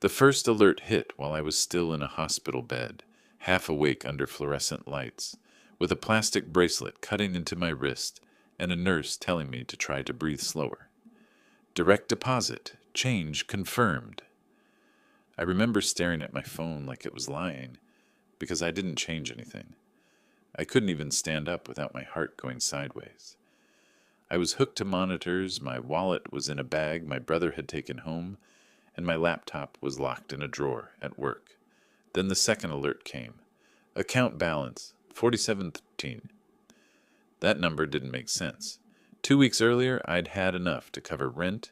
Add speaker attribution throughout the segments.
Speaker 1: The first alert hit while I was still in a hospital bed, half awake under fluorescent lights, with a plastic bracelet cutting into my wrist and a nurse telling me to try to breathe slower. Direct deposit. Change confirmed. I remember staring at my phone like it was lying, because I didn't change anything. I couldn't even stand up without my heart going sideways. I was hooked to monitors, my wallet was in a bag my brother had taken home, and my laptop was locked in a drawer at work. Then the second alert came. Account balance, 4713. That number didn't make sense. 2 weeks earlier, I'd had enough to cover rent,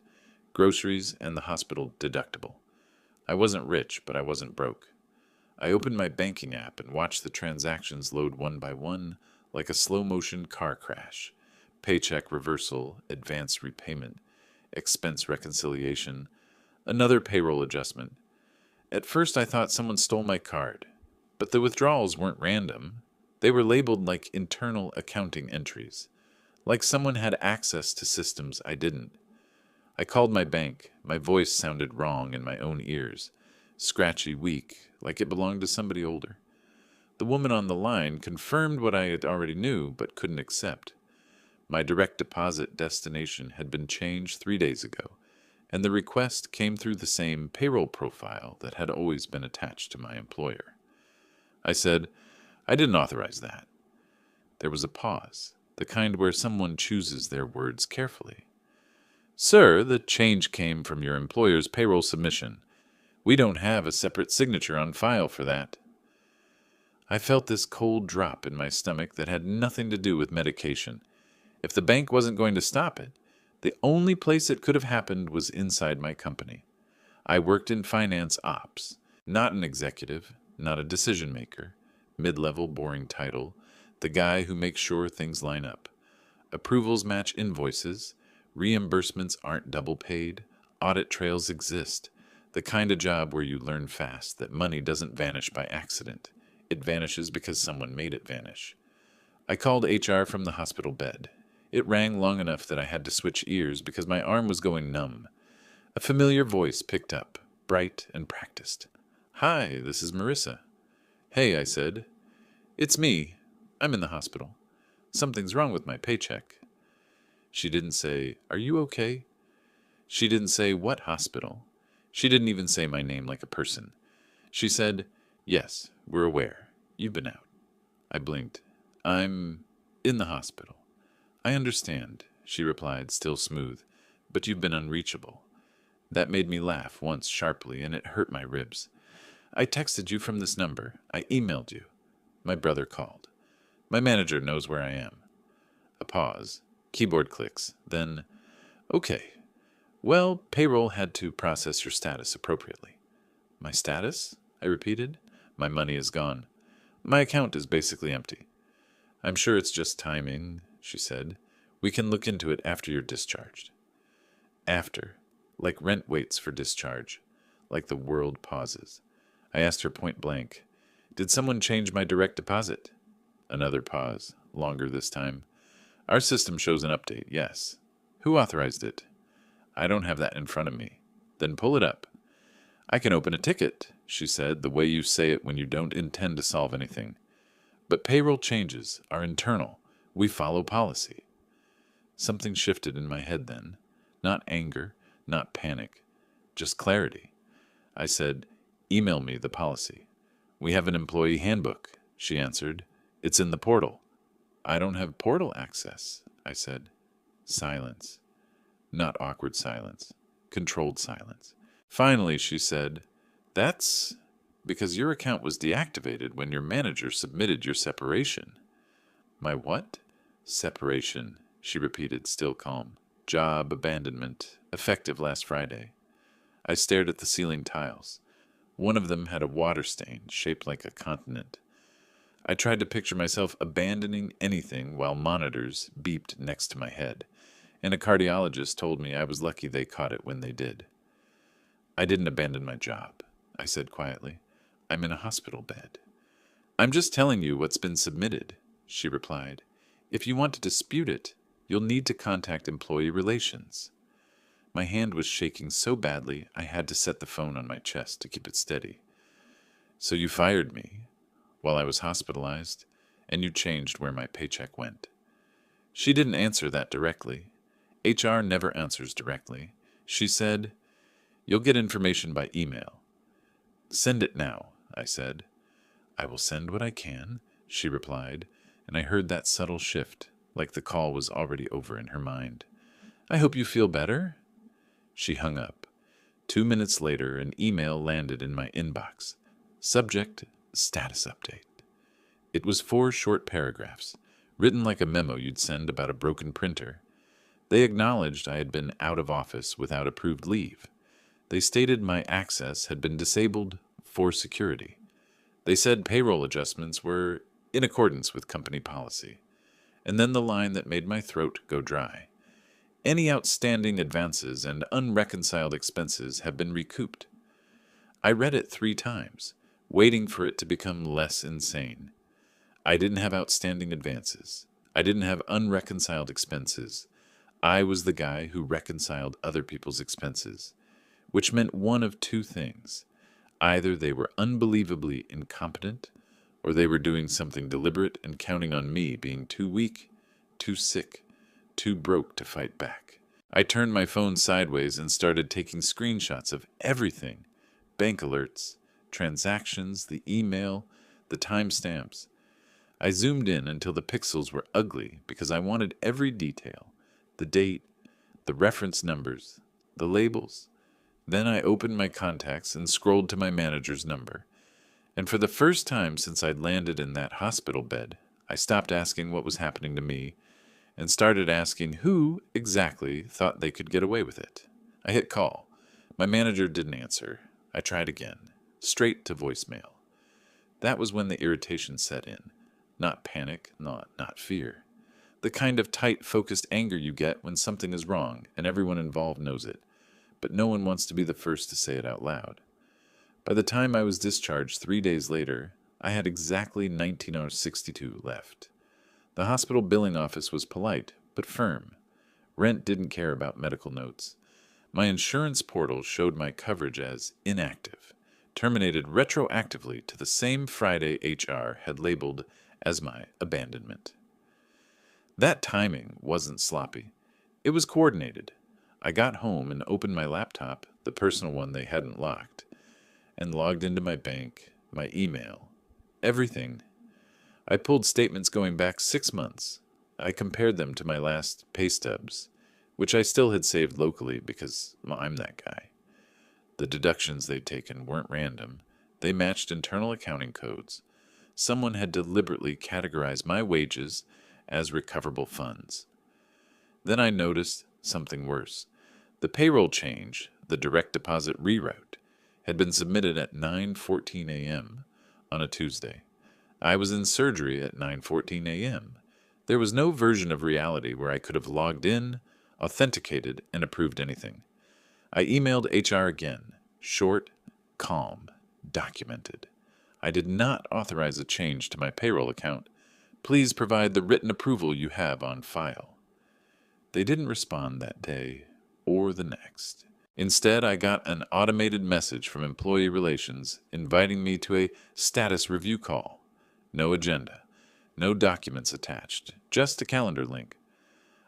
Speaker 1: groceries, and the hospital deductible. I wasn't rich, but I wasn't broke. I opened my banking app and watched the transactions load one by one like a slow-motion car crash. Paycheck reversal, advance repayment, expense reconciliation, another payroll adjustment. At first I thought someone stole my card, but the withdrawals weren't random. They were labeled like internal accounting entries, like someone had access to systems I didn't. I called my bank. My voice sounded wrong in my own ears, scratchy, weak, like it belonged to somebody older. The woman on the line confirmed what I had already knew but couldn't accept. My direct deposit destination had been changed 3 days ago, and the request came through the same payroll profile that had always been attached to my employer. I said, I didn't authorize that. There was a pause, the kind where someone chooses their words carefully. Sir, the change came from your employer's payroll submission. We don't have a separate signature on file for that. I felt this cold drop in my stomach that had nothing to do with medication. If the bank wasn't going to stop it, the only place it could have happened was inside my company. I worked in finance ops, not an executive, not a decision maker, mid-level boring title, the guy who makes sure things line up. Approvals match invoices, reimbursements aren't double paid, audit trails exist, the kind of job where you learn fast that money doesn't vanish by accident. It vanishes because someone made it vanish. I called HR from the hospital bed. It rang long enough that I had to switch ears because my arm was going numb. A familiar voice picked up, bright and practiced. Hi, this is Marissa. Hey, I said. It's me. I'm in the hospital. Something's wrong with my paycheck. She didn't say, Are you okay? She didn't say, What hospital? She didn't even say my name like a person. She said, Yes, we're aware. You've been out. I blinked. I'm in the hospital. I understand, she replied, still smooth, but you've been unreachable. That made me laugh once sharply, and it hurt my ribs. I texted you from this number. I emailed you. My brother called. My manager knows where I am. A pause. Keyboard clicks. Then, okay. Well, payroll had to process your status appropriately. My status? I repeated. My money is gone. My account is basically empty. I'm sure it's just timing, she said. We can look into it after you're discharged. After, like rent waits for discharge, like the world pauses. I asked her point blank, Did someone change my direct deposit? Another pause, longer this time. Our system shows an update, yes. Who authorized it? I don't have that in front of me. Then pull it up. I can open a ticket, she said, the way you say it when you don't intend to solve anything. But payroll changes are internal. We follow policy. Something shifted in my head then. Not anger, not panic, just clarity. I said, Email me the policy. We have an employee handbook, she answered. It's in the portal. I don't have portal access, I said. Silence. Not awkward silence. Controlled silence. Finally, she said, That's because your account was deactivated when your manager submitted your separation. My what? Separation, she repeated, still calm. Job abandonment, effective last Friday. I stared at the ceiling tiles. One of them had a water stain shaped like a continent. I tried to picture myself abandoning anything while monitors beeped next to my head, and a cardiologist told me I was lucky they caught it when they did. I didn't abandon my job, I said quietly. I'm in a hospital bed. I'm just telling you what's been submitted, she replied. If you want to dispute it, you'll need to contact employee relations. My hand was shaking so badly I had to set the phone on my chest to keep it steady. "So you fired me while I was hospitalized, and you changed where my paycheck went." She didn't answer that directly. HR never answers directly. She said, "You'll get information by email." "Send it now," I said. "I will send what I can," she replied, and I heard that subtle shift, like the call was already over in her mind. "I hope you feel better." She hung up. 2 minutes later, an email landed in my inbox. Subject, status update. It was 4 short paragraphs, written like a memo you'd send about a broken printer. They acknowledged I had been out of office without approved leave. They stated my access had been disabled for security. They said payroll adjustments were in accordance with company policy. And then the line that made my throat go dry. Any outstanding advances and unreconciled expenses have been recouped. I read it 3 times, waiting for it to become less insane. I didn't have outstanding advances. I didn't have unreconciled expenses. I was the guy who reconciled other people's expenses, which meant one of 2 things. Either they were unbelievably incompetent, or they were doing something deliberate and counting on me being too weak, too sick, too broke to fight back. I turned my phone sideways and started taking screenshots of everything: bank alerts, transactions, the email, the timestamps. I zoomed in until the pixels were ugly because I wanted every detail: the date, the reference numbers, the labels. Then I opened my contacts and scrolled to my manager's number. And for the first time since I'd landed in that hospital bed, I stopped asking what was happening to me and started asking who exactly thought they could get away with it. I hit call. My manager didn't answer. I tried again, straight to voicemail. That was when the irritation set in. Not panic, not fear. The kind of tight, focused anger you get when something is wrong and everyone involved knows it, but no one wants to be the first to say it out loud. By the time I was discharged 3 days later, I had exactly 19.62 left. The hospital billing office was polite, but firm. Rent didn't care about medical notes. My insurance portal showed my coverage as inactive, terminated retroactively to the same Friday HR had labeled as my abandonment. That timing wasn't sloppy. It was coordinated. I got home and opened my laptop, the personal one they hadn't locked, and logged into my bank, my email, everything. I pulled statements going back 6 months. I compared them to my last pay stubs, which I still had saved locally because I'm that guy. The deductions they'd taken weren't random. They matched internal accounting codes. Someone had deliberately categorized my wages as recoverable funds. Then I noticed something worse. The payroll change, the direct deposit reroute, had been submitted at 9:14 a.m. on a Tuesday. I was in surgery at 9:14 a.m. There was no version of reality where I could have logged in, authenticated, and approved anything. I emailed HR again, short, calm, documented. I did not authorize a change to my payroll account. Please provide the written approval you have on file. They didn't respond that day or the next. Instead, I got an automated message from Employee Relations inviting me to a status review call. No agenda, no documents attached, just a calendar link.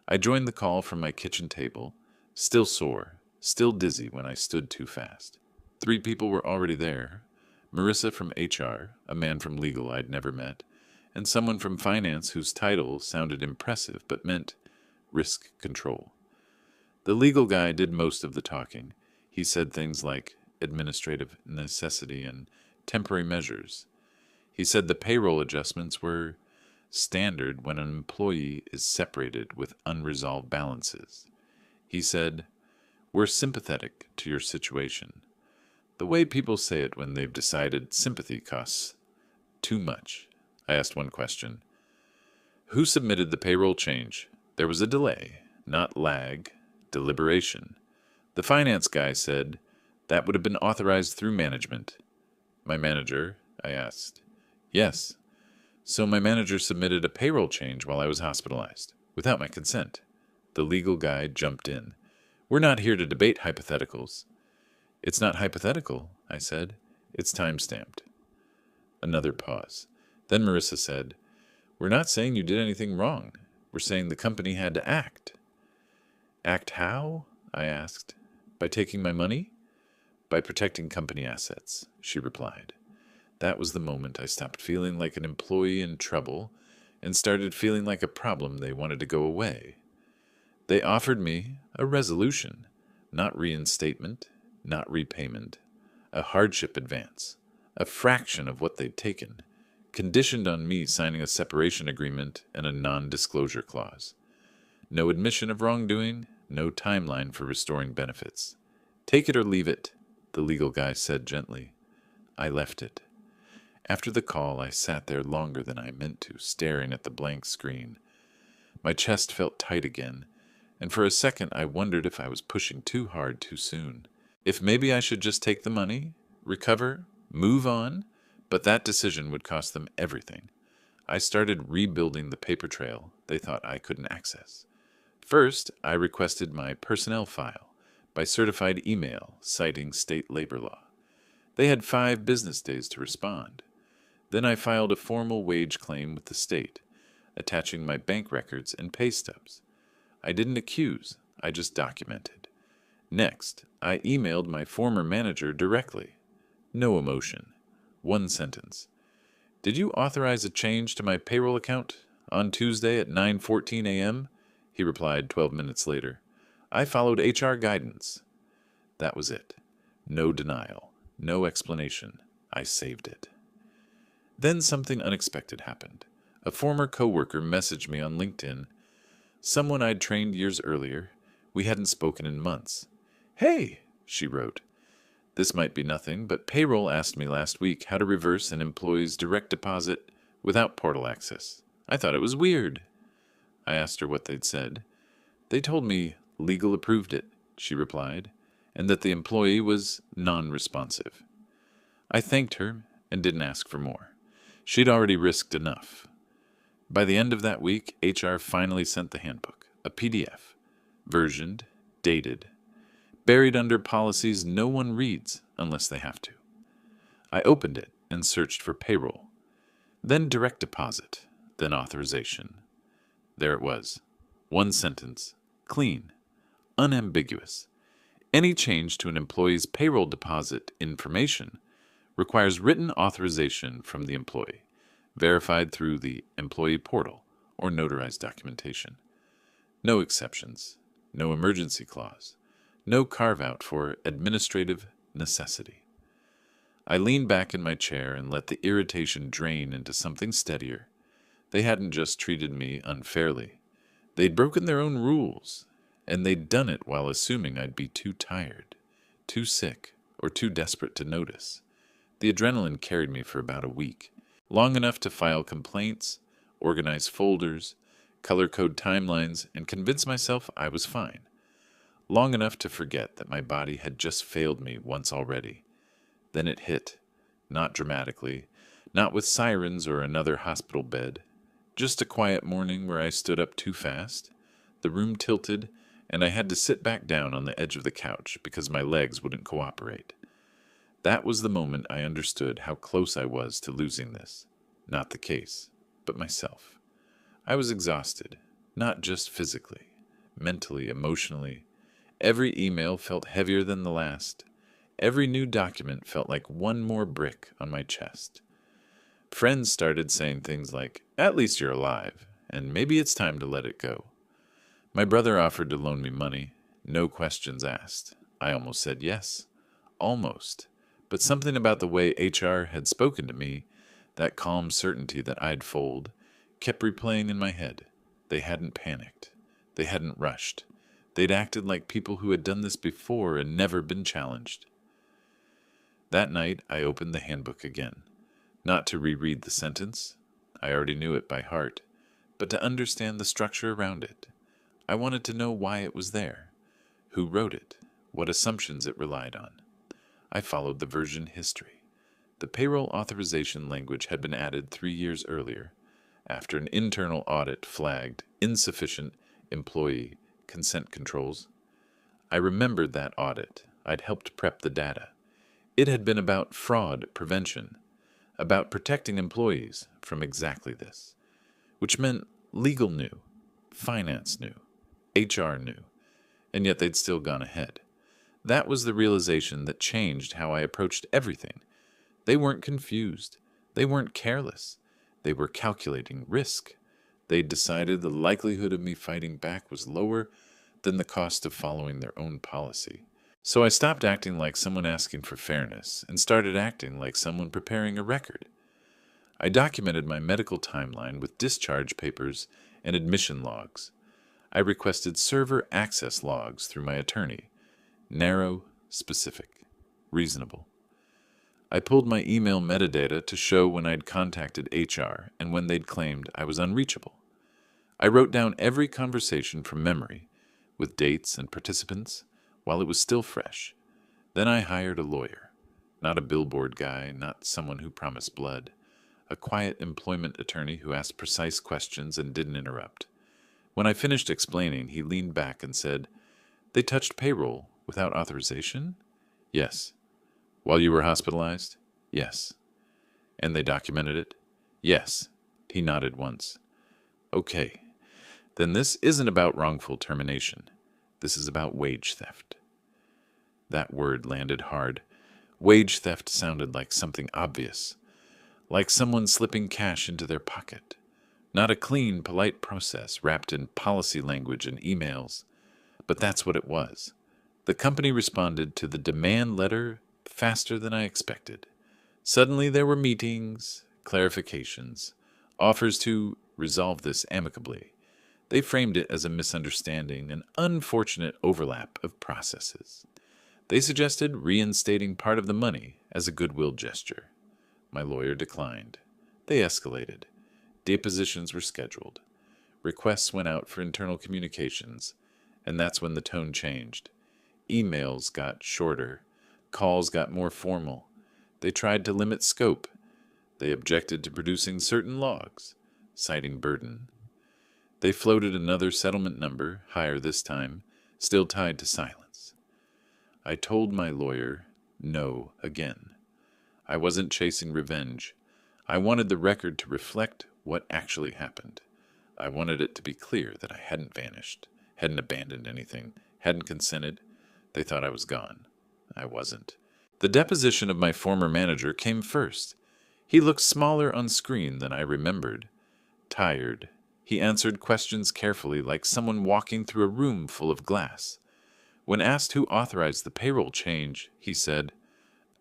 Speaker 1: I joined the call from my kitchen table, still sore, still dizzy when I stood too fast. 3 people were already there: Marissa from HR, a man from legal I'd never met, and someone from finance whose title sounded impressive but meant risk control. The legal guy did most of the talking. He said things like administrative necessity and temporary measures. He said the payroll adjustments were standard when an employee is separated with unresolved balances. He said, "We're sympathetic to your situation." The way people say it when they've decided sympathy costs too much. I asked one question. Who submitted the payroll change? There was a delay, not lag, deliberation. The finance guy said that would have been authorized through management. My manager, I asked. Yes. So my manager submitted a payroll change while I was hospitalized, without my consent. The legal guy jumped in. We're not here to debate hypotheticals. It's not hypothetical, I said. It's time-stamped. Another pause. Then Marissa said, We're not saying you did anything wrong. We're saying the company had to act. Act how? I asked. By taking my money? By protecting company assets, she replied. That was the moment I stopped feeling like an employee in trouble and started feeling like a problem they wanted to go away. They offered me a resolution, not reinstatement, not repayment, a hardship advance, a fraction of what they'd taken, conditioned on me signing a separation agreement and a non-disclosure clause. No admission of wrongdoing, no timeline for restoring benefits. Take it or leave it, the legal guy said gently. I left it. After the call, I sat there longer than I meant to, staring at the blank screen. My chest felt tight again, and for a second I wondered if I was pushing too hard too soon. If maybe I should just take the money, recover, move on, but that decision would cost them everything. I started rebuilding the paper trail they thought I couldn't access. First, I requested my personnel file by certified email citing state labor law. They had 5 business days to respond. Then I filed a formal wage claim with the state, attaching my bank records and pay stubs. I didn't accuse, I just documented. Next, I emailed my former manager directly. No emotion. 1 sentence. Did you authorize a change to my payroll account on Tuesday at 9:14 a.m.? He replied 12 minutes later. I followed HR guidance. That was it. No denial. No explanation. I saved it. Then something unexpected happened. A former coworker messaged me on LinkedIn. Someone I'd trained years earlier. We hadn't spoken in months. Hey, she wrote. This might be nothing, but payroll asked me last week how to reverse an employee's direct deposit without portal access. I thought it was weird. I asked her what they'd said. They told me legal approved it, she replied, and that the employee was non-responsive. I thanked her and didn't ask for more. She'd already risked enough. By the end of that week, HR finally sent the handbook, a PDF, versioned, dated, buried under policies no one reads unless they have to. I opened it and searched for payroll, then direct deposit, then authorization. There it was. 1 sentence, clean, unambiguous. Any change to an employee's payroll deposit information requires written authorization from the employee, verified through the employee portal or notarized documentation. No exceptions, no emergency clause, no carve-out for administrative necessity. I leaned back in my chair and let the irritation drain into something steadier. They hadn't just treated me unfairly. They'd broken their own rules, and they'd done it while assuming I'd be too tired, too sick, or too desperate to notice. The adrenaline carried me for about a week, long enough to file complaints, organize folders, color code timelines, and convince myself I was fine. Long enough to forget that my body had just failed me once already. Then it hit, not dramatically, not with sirens or another hospital bed. Just a quiet morning where I stood up too fast. The room tilted, and I had to sit back down on the edge of the couch because my legs wouldn't cooperate. That was the moment I understood how close I was to losing this. Not the case, but myself. I was exhausted, not just physically, mentally, emotionally. Every email felt heavier than the last. Every new document felt like one more brick on my chest. Friends started saying things like, "At least you're alive, and maybe it's time to let it go." My brother offered to loan me money, no questions asked. I almost said yes. Almost. But something about the way HR had spoken to me, that calm certainty that I'd fold, kept replaying in my head. They hadn't panicked. They hadn't rushed. They'd acted like people who had done this before and never been challenged. That night, I opened the handbook again. Not to reread the sentence. I already knew it by heart. But to understand the structure around it. I wanted to know why it was there. Who wrote it? What assumptions it relied on. I followed the version history. The payroll authorization language had been added 3 years earlier, after an internal audit flagged insufficient employee consent controls. I remembered that audit. I'd helped prep the data. It had been about fraud prevention, about protecting employees from exactly this, which meant legal knew, finance knew, HR knew, and yet they'd still gone ahead. That was the realization that changed how I approached everything. They weren't confused. They weren't careless. They were calculating risk. They'd decided the likelihood of me fighting back was lower than the cost of following their own policy. So I stopped acting like someone asking for fairness and started acting like someone preparing a record. I documented my medical timeline with discharge papers and admission logs. I requested server access logs through my attorney. Narrow, specific, reasonable. I pulled my email metadata to show when I'd contacted HR and when they'd claimed I was unreachable. I wrote down every conversation from memory, with dates and participants, while it was still fresh. Then I hired a lawyer, not a billboard guy, not someone who promised blood, a quiet employment attorney who asked precise questions and didn't interrupt. When I finished explaining, he leaned back and said, "They touched payroll without authorization?" "Yes." "While you were hospitalized?" "Yes." "And they documented it?" "Yes." He nodded once. "Okay. Then this isn't about wrongful termination. This is about wage theft." That word landed hard. Wage theft sounded like something obvious, like someone slipping cash into their pocket. Not a clean, polite process wrapped in policy language and emails. But that's what it was. The company responded to the demand letter faster than I expected. Suddenly there were meetings, clarifications, offers to resolve this amicably. They framed it as a misunderstanding, an unfortunate overlap of processes. They suggested reinstating part of the money as a goodwill gesture. My lawyer declined. They escalated. Depositions were scheduled. Requests went out for internal communications, and that's when the tone changed. Emails got shorter. Calls got more formal. They tried to limit scope. They objected to producing certain logs, citing burden. They floated another settlement number, higher this time, still tied to silence. I told my lawyer no again. I wasn't chasing revenge. I wanted the record to reflect what actually happened. I wanted it to be clear that I hadn't vanished, hadn't abandoned anything, hadn't consented. They thought I was gone. I wasn't. The deposition of my former manager came first. He looked smaller on screen than I remembered. Tired. He answered questions carefully, like someone walking through a room full of glass. When asked who authorized the payroll change, he said,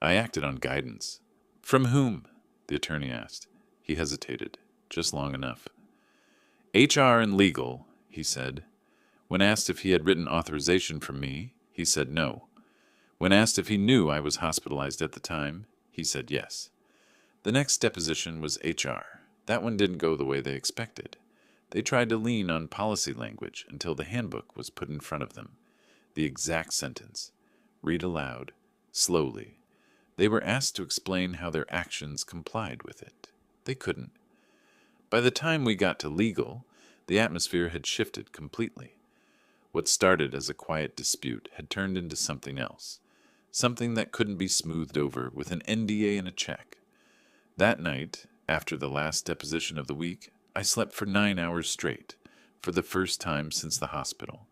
Speaker 1: "I acted on guidance." "From whom?" the attorney asked. He hesitated, just long enough. "HR and legal," he said. When asked if he had written authorization from me, he said no. When asked if he knew I was hospitalized at the time, he said yes. The next deposition was HR. That one didn't go the way they expected. They tried to lean on policy language until the handbook was put in front of them. The exact sentence. Read aloud, slowly. They were asked to explain how their actions complied with it. They couldn't. By the time we got to legal, the atmosphere had shifted completely. What started as a quiet dispute had turned into something else, something that couldn't be smoothed over with an NDA and a check. That night, after the last deposition of the week, I slept for 9 hours straight, for the first time since the hospital.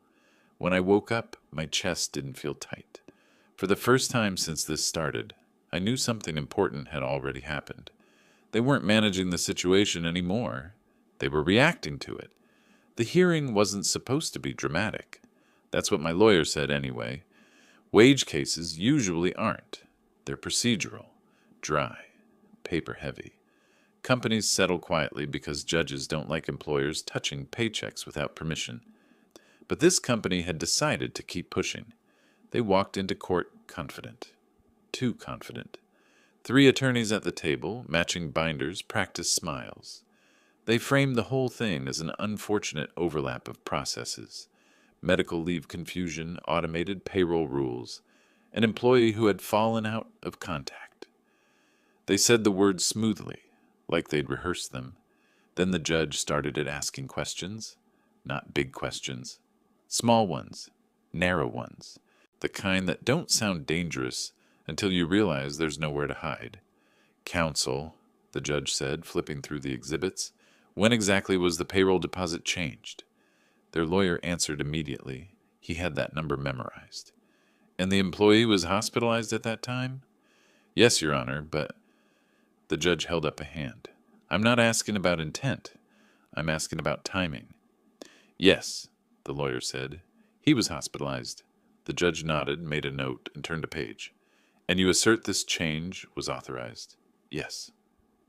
Speaker 1: When I woke up, my chest didn't feel tight. For the first time since this started, I knew something important had already happened. They weren't managing the situation anymore. They were reacting to it. The hearing wasn't supposed to be dramatic. That's what my lawyer said anyway. Wage cases usually aren't. They're procedural, dry, paper-heavy. Companies settle quietly because judges don't like employers touching paychecks without permission. But this company had decided to keep pushing. They walked into court confident. Too confident. 3 attorneys at the table, matching binders, practiced smiles. They framed the whole thing as an unfortunate overlap of processes. Medical leave confusion, automated payroll rules, an employee who had fallen out of contact. They said the words smoothly, like they'd rehearsed them. Then the judge started asking questions. Not big questions. Small ones. Narrow ones. The kind that don't sound dangerous until you realize there's nowhere to hide. Counsel, the judge said, flipping through the exhibits. When exactly was the payroll deposit changed? Their lawyer answered immediately. He had that number memorized. And the employee was hospitalized at that time? Yes, Your Honor, but the judge held up a hand. I'm not asking about intent. I'm asking about timing. Yes, the lawyer said. He was hospitalized. The judge nodded, made a note, and turned a page. And you assert this change was authorized? Yes.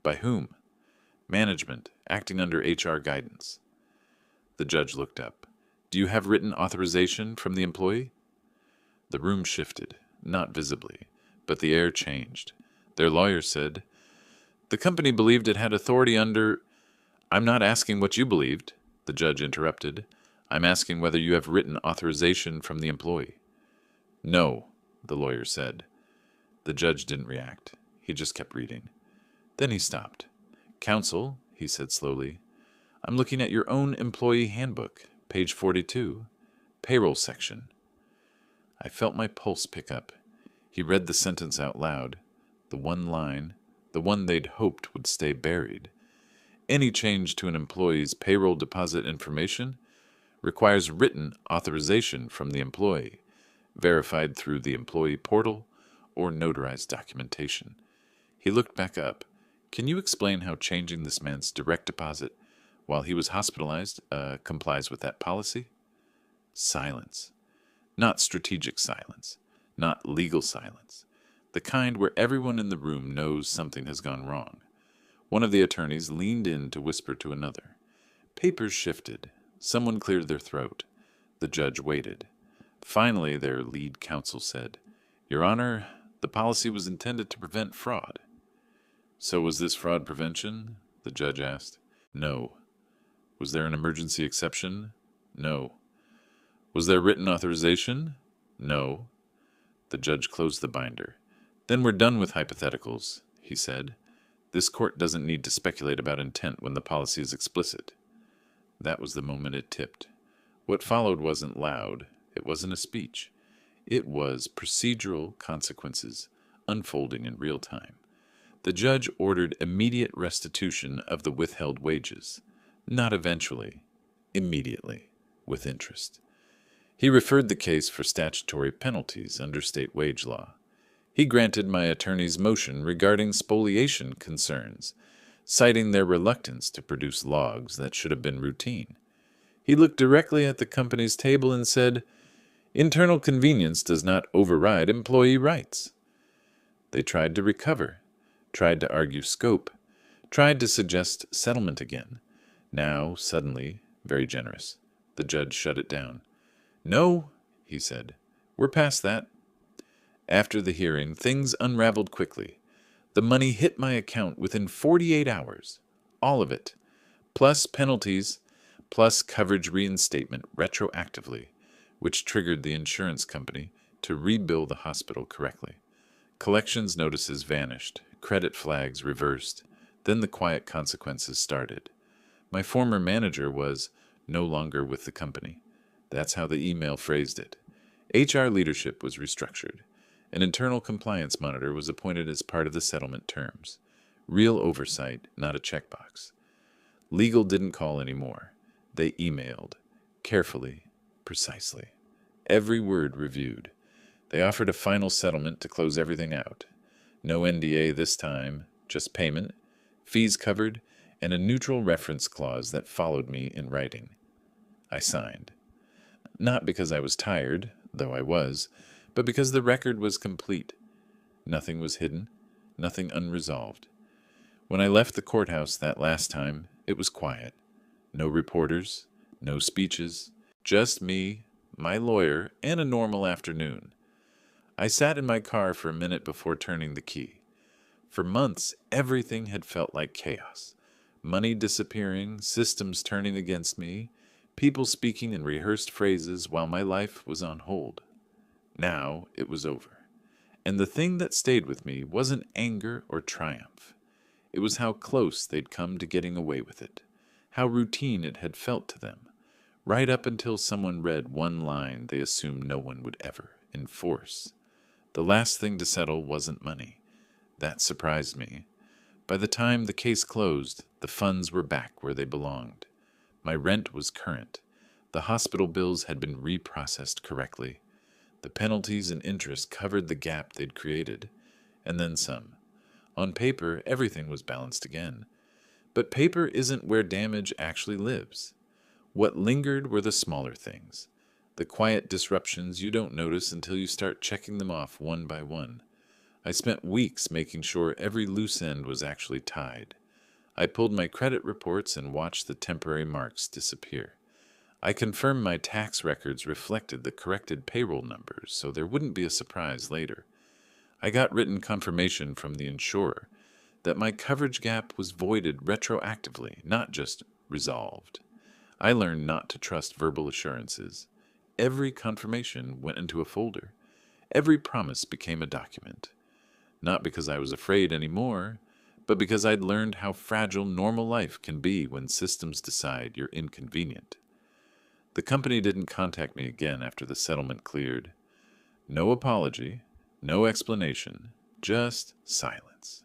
Speaker 1: By whom? Management, acting under HR guidance. The judge looked up. Do you have written authorization from the employee? The room shifted, not visibly, but the air changed. Their lawyer said, the company believed it had authority under... I'm not asking what you believed, the judge interrupted. I'm asking whether you have written authorization from the employee. No, the lawyer said. The judge didn't react. He just kept reading. Then he stopped. Counsel, he said slowly, I'm looking at your own employee handbook, page 42, payroll section. I felt my pulse pick up. He read the sentence out loud, the one line, the one they'd hoped would stay buried. Any change to an employee's payroll deposit information requires written authorization from the employee, verified through the employee portal or notarized documentation. He looked back up. Can you explain how changing this man's direct deposit while he was hospitalized complies with that policy? Silence. Not strategic silence. Not legal silence. The kind where everyone in the room knows something has gone wrong. One of the attorneys leaned in to whisper to another. Papers shifted. Someone cleared their throat. The judge waited. Finally, their lead counsel said, Your Honor, the policy was intended to prevent fraud. So was this fraud prevention? The judge asked. No. Was there an emergency exception? No. Was there written authorization? No. The judge closed the binder. Then we're done with hypotheticals, he said. This court doesn't need to speculate about intent when the policy is explicit. That was the moment it tipped. What followed wasn't loud. It wasn't a speech. It was procedural consequences unfolding in real time. The judge ordered immediate restitution of the withheld wages, not eventually, immediately, with interest. He referred the case for statutory penalties under state wage law. He granted my attorney's motion regarding spoliation concerns, citing their reluctance to produce logs that should have been routine. He looked directly at the company's table and said, Internal convenience does not override employee rights. They tried to recover, tried to argue scope, tried to suggest settlement again. Now, suddenly, very generous. The judge shut it down. No, he said, we're past that. After the hearing, things unraveled quickly. The money hit my account within 48 hours. All of it. Plus penalties, plus coverage reinstatement retroactively, which triggered the insurance company to rebill the hospital correctly. Collections notices vanished, credit flags reversed, then the quiet consequences started. My former manager was no longer with the company. That's how the email phrased it. HR leadership was restructured. An internal compliance monitor was appointed as part of the settlement terms. Real oversight, not a checkbox. Legal didn't call anymore. They emailed. Carefully, precisely. Every word reviewed. They offered a final settlement to close everything out. No NDA this time, just payment, fees covered, and a neutral reference clause that followed me in writing. I signed. Not because I was tired, though I was, but because the record was complete. Nothing was hidden, nothing unresolved. When I left the courthouse that last time, it was quiet. No reporters, no speeches, just me, my lawyer, and a normal afternoon. I sat in my car for a minute before turning the key. For months, everything had felt like chaos. Money disappearing, systems turning against me, people speaking in rehearsed phrases while my life was on hold. Now it was over. And the thing that stayed with me wasn't anger or triumph. It was how close they'd come to getting away with it, how routine it had felt to them, right up until someone read one line they assumed no one would ever in force. The last thing to settle wasn't money. That surprised me. By the time the case closed, the funds were back where they belonged. My rent was current. The hospital bills had been reprocessed correctly. The penalties and interest covered the gap they'd created, and then some. On paper, everything was balanced again. But paper isn't where damage actually lives. What lingered were the smaller things, the quiet disruptions you don't notice until you start checking them off one by one. I spent weeks making sure every loose end was actually tied. I pulled my credit reports and watched the temporary marks disappear. I confirmed my tax records reflected the corrected payroll numbers so there wouldn't be a surprise later. I got written confirmation from the insurer that my coverage gap was voided retroactively, not just resolved. I learned not to trust verbal assurances. Every confirmation went into a folder. Every promise became a document. Not because I was afraid anymore, but because I'd learned how fragile normal life can be when systems decide you're inconvenient. The company didn't contact me again after the settlement cleared. No apology, no explanation, just silence.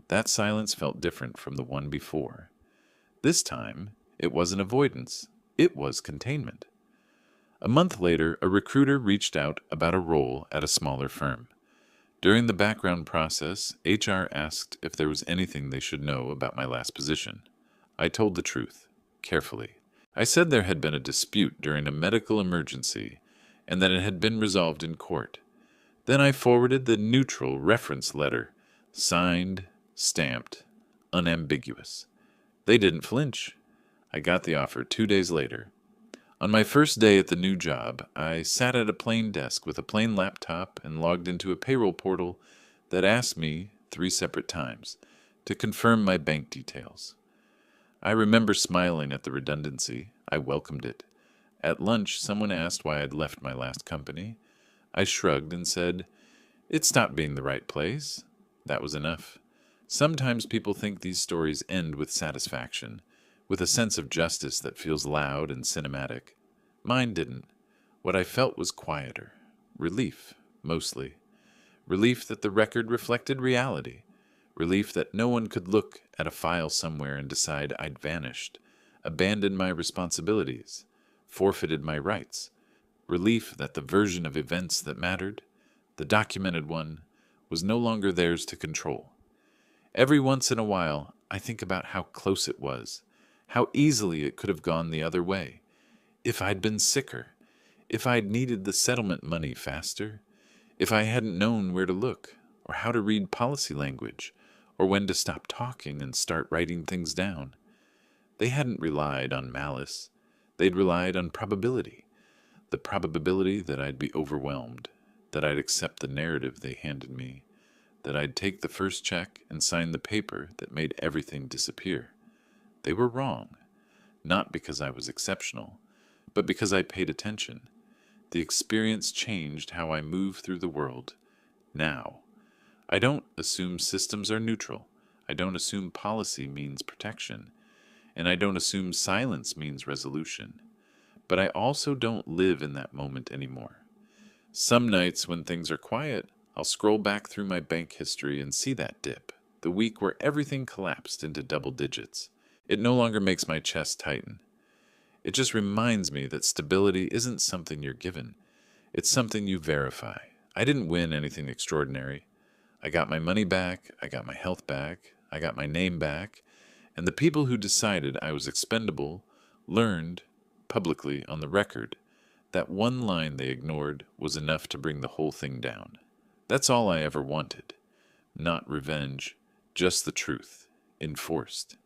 Speaker 1: That silence felt different from the one before. This time, it wasn't avoidance, it was containment. A month later, a recruiter reached out about a role at a smaller firm. During the background process, HR asked if there was anything they should know about my last position. I told the truth, carefully. I said there had been a dispute during a medical emergency and that it had been resolved in court. Then I forwarded the neutral reference letter, signed, stamped, unambiguous. They didn't flinch. I got the offer 2 days later. On my first day at the new job, I sat at a plain desk with a plain laptop and logged into a payroll portal that asked me 3 separate times to confirm my bank details. I remember smiling at the redundancy. I welcomed it. At lunch, someone asked why I'd left my last company. I shrugged and said, "It stopped being the right place." That was enough. Sometimes people think these stories end with satisfaction, with a sense of justice that feels loud and cinematic. Mine didn't. What I felt was quieter. Relief, mostly. Relief that the record reflected reality. Relief that no one could look at a file somewhere and decide I'd vanished, abandoned my responsibilities, forfeited my rights. Relief that the version of events that mattered, the documented one, was no longer theirs to control. Every once in a while, I think about how close it was, how easily it could have gone the other way. If I'd been sicker, if I'd needed the settlement money faster, if I hadn't known where to look, or how to read policy language, or when to stop talking and start writing things down. They hadn't relied on malice. They'd relied on probability. The probability that I'd be overwhelmed, that I'd accept the narrative they handed me, that I'd take the first check and sign the paper that made everything disappear. They were wrong, not because I was exceptional, but because I paid attention. The experience changed how I move through the world. Now, I don't assume systems are neutral. I don't assume policy means protection. And I don't assume silence means resolution. But I also don't live in that moment anymore. Some nights when things are quiet, I'll scroll back through my bank history and see that dip, the week where everything collapsed into double digits. It no longer makes my chest tighten. It just reminds me that stability isn't something you're given. It's something you verify. I didn't win anything extraordinary. I got my money back, I got my health back, I got my name back, and the people who decided I was expendable learned, publicly on the record, that one line they ignored was enough to bring the whole thing down. That's all I ever wanted. Not revenge, just the truth, enforced.